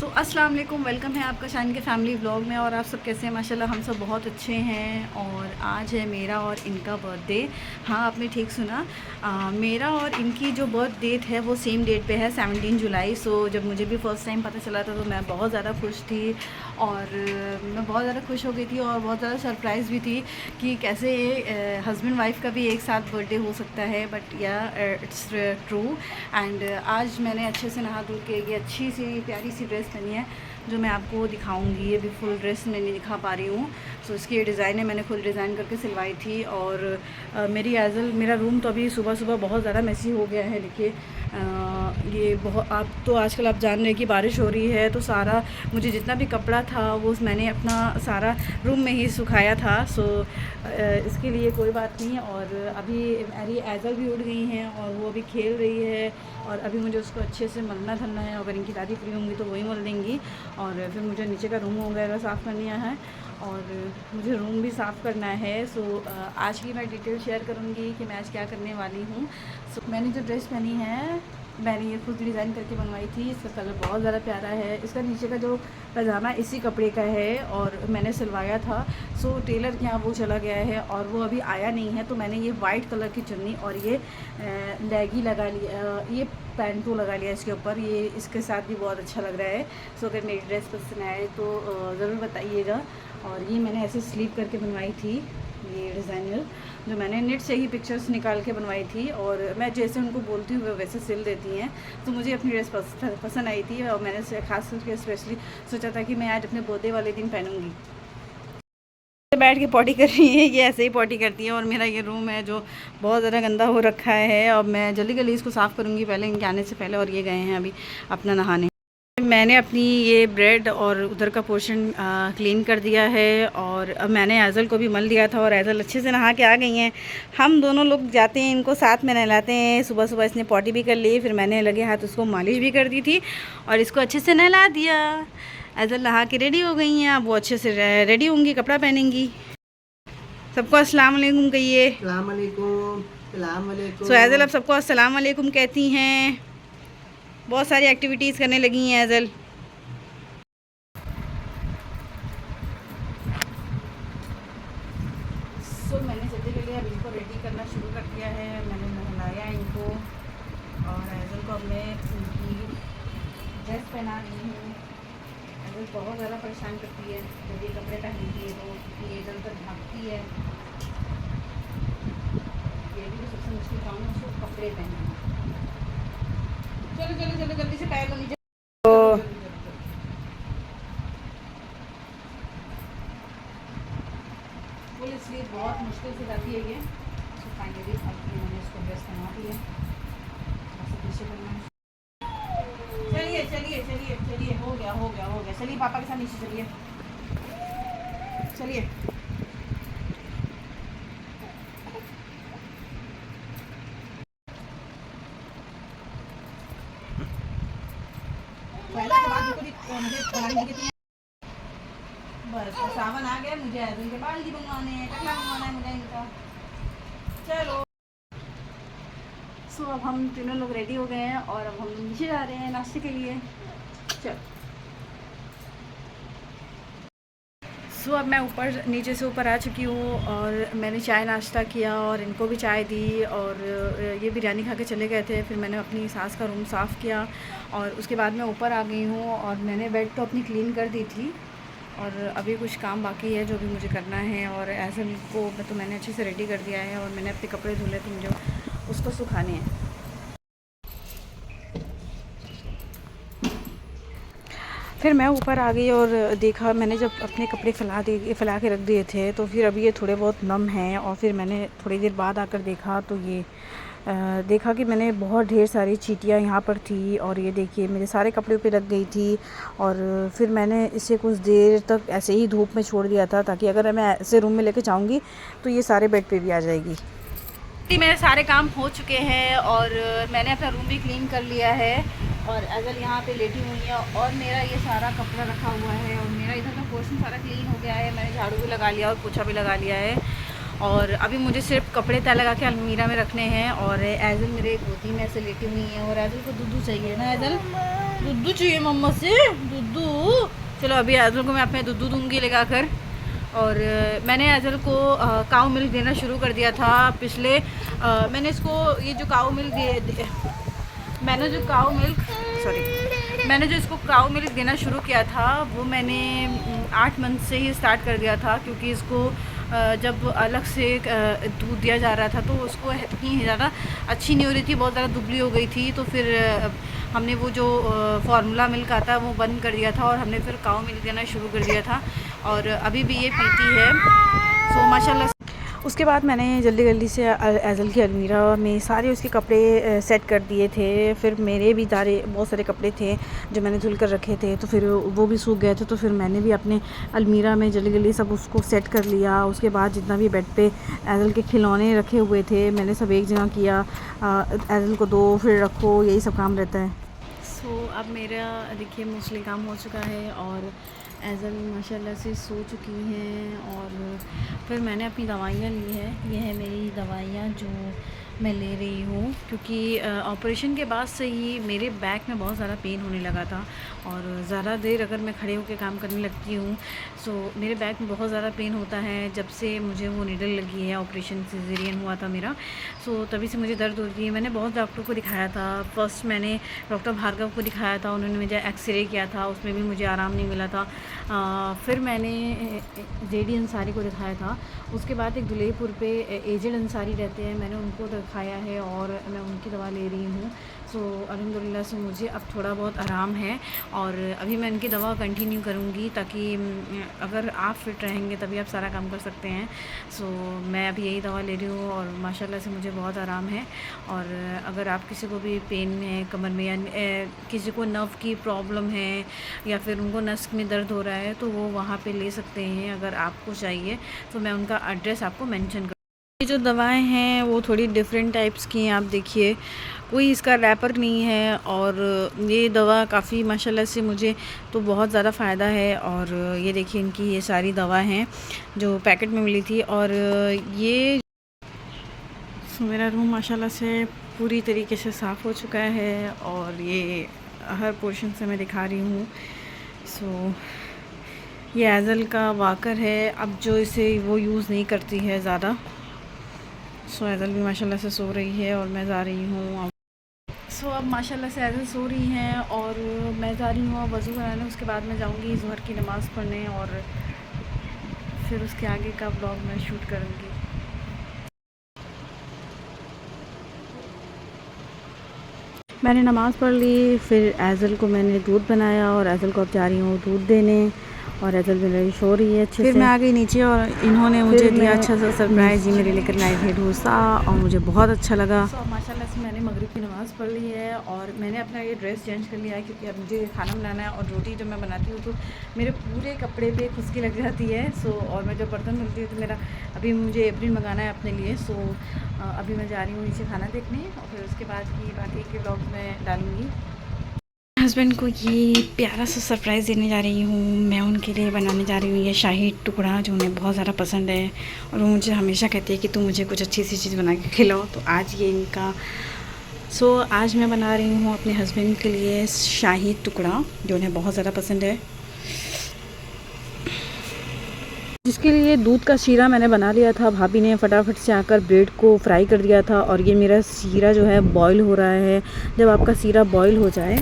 अस्सलाम वालेकुम, वेलकम है आपका शान के फैमिली व्लॉग में। और आप सब कैसे हैं? माशाल्लाह हम सब बहुत अच्छे हैं। और आज है मेरा और इनका बर्थडे। हाँ, आपने ठीक सुना, मेरा और इनकी जो बर्थ डेट है वो सेम डेट पे है, 17 जुलाई। सो जब मुझे भी फ़र्स्ट टाइम पता चला था तो मैं बहुत ज़्यादा खुश थी और मैं बहुत ज़्यादा खुश हो गई थी और बहुत ज़्यादा सरप्राइज़ भी थी कि कैसे हस्बैंड वाइफ का भी एक साथ बर्थडे हो सकता है। बट या इट्स ट्रू। एंड आज मैंने अच्छे से नहा धो के ये अच्छी सी प्यारी सी ड्रेस पहनी है जो मैं आपको दिखाऊंगी। ये भी फुल ड्रेस मैं नहीं दिखा पा रही हूँ। सो इसकी ये डिज़ाइन है, मैंने खुद डिज़ाइन करके सिलवाई थी। और मेरा रूम तो अभी सुबह सुबह बहुत ज़्यादा मैसी हो गया है। देखिए ये बहुत, आप तो आजकल आप जान रहे हैं कि बारिश हो रही है तो सारा मुझे जितना भी कपड़ा था वो मैंने अपना सारा रूम में ही सुखाया था। सो इसके लिए कोई बात नहीं। और अभी मेरी एज़ल भी उड़ गई हैं और वो अभी खेल रही है और अभी मुझे उसको अच्छे से मलना धलना है। अगर इनकी दादी फ्री होंगी तो वही मल देंगी। और फिर मुझे नीचे का रूम वगैरह साफ़ करनी है और मुझे रूम भी साफ़ करना है। सो आज की मैं डिटेल शेयर करूँगी कि मैं आज क्या करने वाली हूँ। सो मैंने जो ड्रेस पहनी है मैंने ये खुद डिज़ाइन करके बनवाई थी। इसका कलर बहुत ज़्यादा प्यारा है। इसका नीचे का जो पजामा इसी कपड़े का है और मैंने सिलवाया था। सो टेलर के यहाँ वो चला गया है और वो अभी आया नहीं है। तो मैंने ये वाइट कलर की चुन्नी और ये लेगी लगा लिया, ये पैंटू लगा लिया इसके ऊपर। ये इसके साथ भी बहुत अच्छा लग रहा है। सो अगर मेरी ड्रेस पसंद आए तो ज़रूर बताइएगा। और ये मैंने ऐसे स्लीव करके बनवाई थी, ये डिज़ाइनर जो मैंने नेट से ही पिक्चर्स निकाल के बनवाई थी। और मैं जैसे उनको बोलती हूँ वो वैसे सिल देती हैं। तो मुझे अपनी ड्रेस पसंद आई थी और मैंने खास करके स्पेशली सोचा था कि मैं आज अपने बर्थडे वाले दिन पहनूंगी। बैठ के पॉटी कर रही है, ये ऐसे ही पॉटी करती है। और मेरा ये रूम है जो बहुत ज़्यादा गंदा हो रखा है। अब मैं जल्दी जल्दी इसको साफ़ करूँगी पहले इनके आने से पहले। और ये गए हैं अभी अपना नहाने। मैंने अपनी ये ब्रेड और उधर का पोर्शन क्लीन कर दिया है। और अब मैंने एज़ल को भी मल दिया था और एज़ल अच्छे से नहा के आ गई हैं। हम दोनों लोग जाते हैं, इनको साथ में नहलाते हैं। सुबह सुबह इसने पॉटी भी कर ली, फिर मैंने लगे हाथ उसको मालिश भी कर दी थी और इसको अच्छे से नहला दिया। एज़ल नहा के रेडी हो गई हैं। अब वो अच्छे से रेडी होंगी, कपड़ा पहनेंगी। सबको अस्सलाम वालेकुम कहिए। अस्सलाम वालेकुम। अस्सलाम वालेकुम। सो एज़ल अब सबको अस्सलाम वालेकुम कहती हैं। बहुत सारी एक्टिविटीज़ करने लगी हैं एज़ल। सो मैंने जल्दी के लिए अब इनको रेडी करना शुरू कर दिया है। मैंने नहलाया इनको और एज़ल को अब मैं इनकी ड्रेस पहना रही हूँ। एज़ल बहुत ज़्यादा परेशान करती है जब ये कपड़े पहनती है तो, ये इधर उधर भागती है। ये भी सबसे मुश्किल काम है उसको कपड़े पहनना। चलो चलो चलो जल्दी से पैर को नीचे। तो फुल स्लीव बहुत मुश्किल से जाती है ये। तो फाइनली अब मैंने इसको ड्रेस पहना दी है। पीछे करना है। चलिए चलिए चलिए चलिए, हो गया हो गया हो गया। चलिए पापा के साथ नीचे चलिए, चलिए। पहला के बाद मुझे बस सावन आ गया। मुझे एज़ल के बाल भी बनवाने हैं, टकला बनवाना है मुझे इनका। चलो सो अब हम तीनों लोग रेडी हो गए हैं और अब हम नीचे जा रहे हैं नाश्ते के लिए। चलो सो अब मैं नीचे से ऊपर आ चुकी हूँ और मैंने चाय नाश्ता किया और इनको भी चाय दी। और ये बिरयानी खा के चले गए थे। फिर मैंने अपनी सास का रूम साफ़ किया और उसके बाद मैं ऊपर आ गई हूँ और मैंने बेड तो अपनी क्लीन कर दी थी। और अभी कुछ काम बाकी है जो भी मुझे करना है। और ऐसे को तो मैंने अच्छे से रेडी कर दिया है और मैंने अपने कपड़े धुले तो मुझे उसको सुखाने हैं। फिर मैं ऊपर आ गई और देखा, मैंने जब अपने कपड़े फैला के रख दिए थे तो फिर अभी ये थोड़े बहुत नम हैं। और फिर मैंने थोड़ी देर बाद आकर देखा तो ये देखा कि मैंने बहुत ढेर सारी चींटियाँ यहाँ पर थी। और ये देखिए मेरे सारे कपड़े पे लग गई थी। और फिर मैंने इसे कुछ देर तक ऐसे ही धूप में छोड़ दिया था ताकि अगर मैं ऐसे रूम में लेके जाऊँगी तो ये सारे बेड पे भी आ जाएगी। मेरे सारे काम हो चुके हैं और मैंने अपना रूम भी क्लीन कर लिया है। और एज़ल यहाँ पे लेटी हुई है और मेरा ये सारा कपड़ा रखा हुआ है और मेरा इधर का पोर्शन सारा क्लीन हो गया है। मैंने झाड़ू भी लगा लिया और पोछा भी लगा लिया है। और अभी मुझे सिर्फ कपड़े तय लगा के अलमीरा में रखने हैं। और एजल मेरे गोदी में ऐसे लेटी हुई है और एजल को दूधू चाहिए ना, एजल दूधू चाहिए मम्मा से, दूधू। चलो अभी एजल को मैं अपने दूधू दूँगी लगा कर। और मैंने एजल को काऊ मिल्क देना शुरू कर दिया था पिछले मैंने इसको ये जो काऊ मिल्क मैंने जो इसको काऊ मिल्क देना शुरू किया था वो मैंने 8 मंथ से ही स्टार्ट कर दिया था, क्योंकि इसको जब अलग से दूध दिया जा रहा था तो उसको इतनी ज़्यादा अच्छी नहीं हो रही थी, बहुत ज़्यादा दुबली हो गई थी। तो फिर हमने वो जो फार्मूला मिल्क आता है वो बंद कर दिया था और हमने फिर काऊ मिल्क देना शुरू कर दिया था और अभी भी ये पीती है। सो माशाल्लाह। उसके बाद मैंने जल्दी से एजल की अलमीरा में सारे उसके कपड़े सेट कर दिए थे। फिर मेरे भी बहुत सारे कपड़े थे जो मैंने धुल कर रखे थे, तो फिर वो भी सूख गए थे। तो फिर मैंने भी अपने अलमीरा में जल्दी सब उसको सेट कर लिया। उसके बाद जितना भी बेड पे एजल के खिलौने रखे हुए थे मैंने सब एक जगह किया। एजल को दो फिर रखो, यही सब काम रहता है। सो अब मेरा देखिए मोस्टली काम हो चुका है और एजल माशाल्लाह से सो चुकी हैं। और फिर मैंने अपनी दवाइयाँ ली है, ये है मेरी दवाइयाँ जो मैं ले रही हूँ, क्योंकि ऑपरेशन के बाद से ही मेरे बैक में बहुत ज़्यादा पेन होने लगा था और ज़्यादा देर अगर मैं खड़े होकर काम करने लगती हूँ सो मेरे बैक में बहुत ज़्यादा पेन होता है। जब से मुझे वो नीडल लगी है, ऑपरेशन सिजेरियन हुआ था मेरा, सो तभी से मुझे दर्द होती है। मैंने बहुत डॉक्टर को दिखाया था। फर्स्ट मैंने डॉक्टर भार्गव को दिखाया था, उन्होंने मुझे एक्सरे किया था, उसमें भी मुझे आराम नहीं मिला था। फिर मैंने जेडी अंसारी को दिखाया था। उसके बाद एक दुलेपुर पे एजेड अंसारी रहते हैं, मैंने उनको दिखाया है और मैं उनकी दवा ले रही हूँ। सो अल्हम्दुलिल्लाह से मुझे अब थोड़ा बहुत आराम है और अभी मैं इनकी दवा कंटिन्यू करूँगी, ताकि अगर आप फिट रहेंगे तभी आप सारा काम कर सकते हैं। सो मैं अभी यही दवा ले रही हूँ और माशाल्लाह से मुझे बहुत आराम है। और अगर आप किसी को भी पेन है कमर में या किसी को नर्व की प्रॉब्लम है या फिर उनको नस में दर्द हो रहा है तो वो वहाँ पे ले सकते हैं। अगर आपको चाहिए तो मैं उनका एड्रेस आपको मेंशन कर। ये जो दवाएं हैं वो थोड़ी डिफरेंट टाइप्स की हैं, आप देखिए कोई इसका रैपर नहीं है और ये दवा काफ़ी माशाल्लाह से मुझे तो बहुत ज़्यादा फ़ायदा है। और ये देखिए इनकी ये सारी दवा हैं जो पैकेट में मिली थी। और ये मेरा रूम माशाल्लाह से पूरी तरीके से साफ़ हो चुका है और ये हर पोर्शन से मैं दिखा रही हूँ। सो ये एजल का वाकर है, अब जो इसे वो यूज़ नहीं करती है ज़्यादा। सो एजल भी माशाल्लाह से सो रही है और मैं जा रही हूँ। सो अब माशाल्लाह से एजल सो रही हैं और मैं जा रही हूँ वज़ू कराने। उसके बाद मैं जाऊँगी ज़ुहर की नमाज़ पढ़ने और फिर उसके आगे का ब्लॉग मैं शूट करूँगी। मैंने नमाज़ पढ़ ली, फिर एजल को मैंने दूध बनाया और एजल को अब जा रही हूँ दूध देने और एजल मेरी सो रही है अच्छे से। फिर मैं आ गई नीचे और इन्होंने मुझे दिया अच्छा सा सरप्राइज़। ये मेरे लेकर आए थे डोसा और मुझे बहुत अच्छा लगा। सो माशाल्लाह से मैंने मगरिब की नमाज़ पढ़ ली है और मैंने अपना ये ड्रेस चेंज कर लिया है, क्योंकि अब मुझे खाना बनाना है और रोटी जब मैं बनाती हूँ तो मेरे पूरे कपड़े पे खुशकी लग जाती है। सो और मैं जब बर्तन धुलती हूँ तो मेरा अभी मुझे एप्रिल मंगाना है अपने लिए। सो अभी मैं जा रही हूँ नीचे खाना देखने और फिर उसके बाद की बाकी के ब्लॉग में डालूँगी। हस्बैंड को ये प्यारा सा सरप्राइज़ देने जा रही हूँ। मैं उनके लिए बनाने जा रही हूँ ये शाही टुकड़ा जो उन्हें बहुत ज़्यादा पसंद है और वो मुझे हमेशा कहती है कि तू मुझे कुछ अच्छी सी चीज़ बना के खिलाओ। तो आज ये इनका आज मैं बना रही हूँ अपने हस्बैंड के लिए शाही टुकड़ा जो उन्हें बहुत ज़्यादा पसंद है, जिसके लिए दूध का शीरा मैंने बना लिया था। भाभी ने फटाफट से आकर ब्रेड को फ्राई कर दिया था और ये मेरा शीरा जो है बॉईल हो रहा है। जब आपका शीरा बॉईल हो जाए,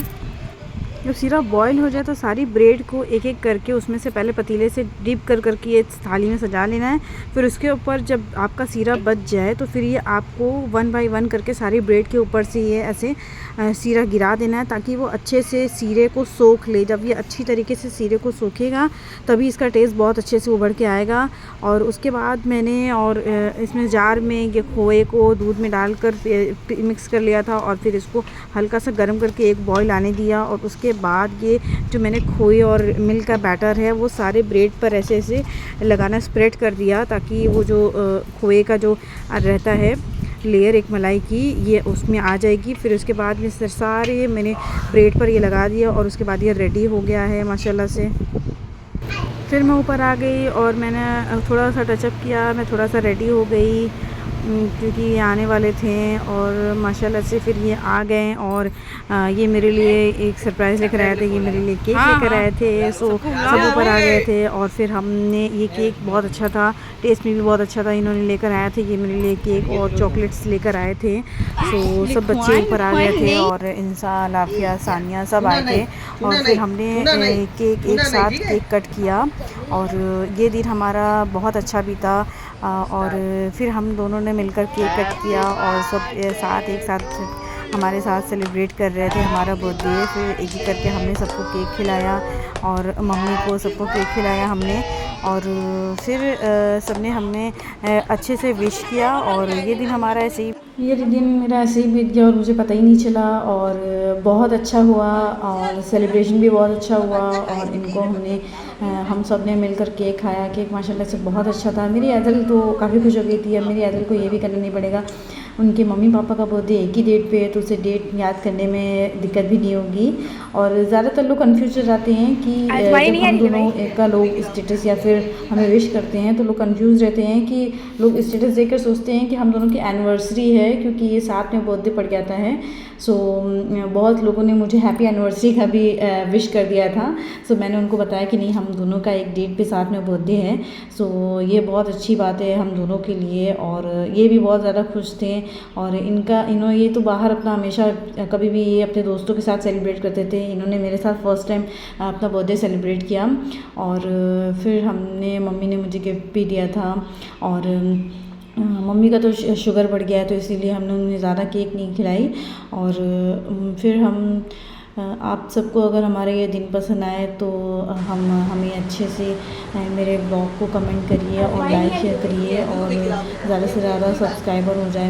जब शीरा बॉईल हो जाए तो सारी ब्रेड को एक एक करके उसमें से पहले पतीले से डिप कर करके ये थाली में सजा लेना है। फिर उसके ऊपर जब आपका शीरा बच जाए तो फिर ये आपको 1 बाय 1 करके सारी ब्रेड के ऊपर से ये ऐसे शीरा गिरा देना है, ताकि वो अच्छे से शीरे को सोख ले। जब ये अच्छी तरीके से शीरे को सोखेगा तभी इसका टेस्ट बहुत अच्छे से उभर के आएगा। और उसके बाद मैंने और इसमें जार में ये खोए को दूध में डालकर मिक्स कर लिया था और फिर इसको हल्का सा गर्म करके एक बॉईल आने दिया। और उसके बाद ये जो मैंने खोए और मिल्क का बैटर है वो सारे ब्रेड पर ऐसे ऐसे लगाना स्प्रेड कर दिया, ताकि वो जो खोए का जो रहता है लेयर एक मलाई की ये उसमें आ जाएगी। फिर उसके बाद में सारे मैंने ब्रेड पर ये लगा दिया और उसके बाद ये रेडी हो गया है माशाल्लाह से। फिर मैं ऊपर आ गई और मैंने थोड़ा सा टचअप किया, मैं थोड़ा सा रेडी हो गई क्योंकि ये आने वाले थे और माशाल्लाह से फिर ये आ गए और ये मेरे लिए एक सरप्राइज़ लेकर आए थे, ये मेरे लिए केक लेकर आए थे। सो सब ऊपर आ गए थे और फिर हमने ये केक बहुत अच्छा था, टेस्ट में भी बहुत अच्छा था। इन्होंने लेकर आए थे ये मेरे लिए केक और चॉकलेट्स लेकर आए थे। सो सब बच्चे ऊपर आ गए थे और इंसान, लाफिया, सानिया सब आए थे और फिर हमने केक एक साथ केक कट किया और ये दिन हमारा बहुत अच्छा बीता। और फिर हम दोनों ने मिलकर केक कट किया और सब एक साथ हमारे साथ सेलिब्रेट कर रहे थे हमारा बर्थडे। फिर एक एक करके हमने सबको केक खिलाया और मम्मी को सबको केक खिलाया हमने और फिर सबने हमने अच्छे से विश किया और ये दिन हमारा ऐसे ही, ये दिन मेरा ऐसे ही बीत गया और मुझे पता ही नहीं चला और बहुत अच्छा हुआ और सेलिब्रेशन भी बहुत अच्छा हुआ और इनको हम सब ने मिलकर केक खाया। केक माशाल्लाह से बहुत अच्छा था। मेरी अदल तो काफ़ी खुश हो गई थी। अब मेरी अदल को ये भी करना नहीं पड़ेगा, उनके मम्मी पापा का बर्थडे एक ही डेट पे है तो उसे डेट याद करने में दिक्कत भी नहीं होगी। और ज़्यादातर लोग कंफ्यूज हो जाते हैं कि जब हम दोनों का लोग स्टेटस या फिर हमें विश करते हैं तो लोग कंफ्यूज रहते हैं कि लोग स्टेटस देखकर सोचते हैं कि हम दोनों की एनिवर्सरी है क्योंकि ये साथ में बर्थडे पड़ जाता है। सो बहुत लोगों ने मुझे हैप्पी एनिवर्सरी का भी विश कर दिया था। सो मैंने उनको बताया कि नहीं, हम दोनों का एक डेट पे साथ में बर्थडे है। सो ये बहुत अच्छी बात है हम दोनों के लिए और ये भी बहुत ज़्यादा खुश थे। और ये तो बाहर अपना हमेशा कभी भी ये अपने दोस्तों के साथ सेलिब्रेट करते थे। इन्होंने मेरे साथ फ़र्स्ट टाइम अपना बर्थडे सेलिब्रेट किया और फिर मम्मी ने मुझे गिफ्ट भी दिया था और मम्मी का तो शुगर बढ़ गया है तो इसीलिए हमने उन्हें ज़्यादा केक नहीं खिलाई। और फिर आप सबको अगर हमारे ये दिन पसंद आए तो हमें अच्छे से मेरे ब्लॉग को कमेंट करिए और लाइक शेयर करिए और ज़्यादा से ज़्यादा सब्सक्राइबर हो जाए।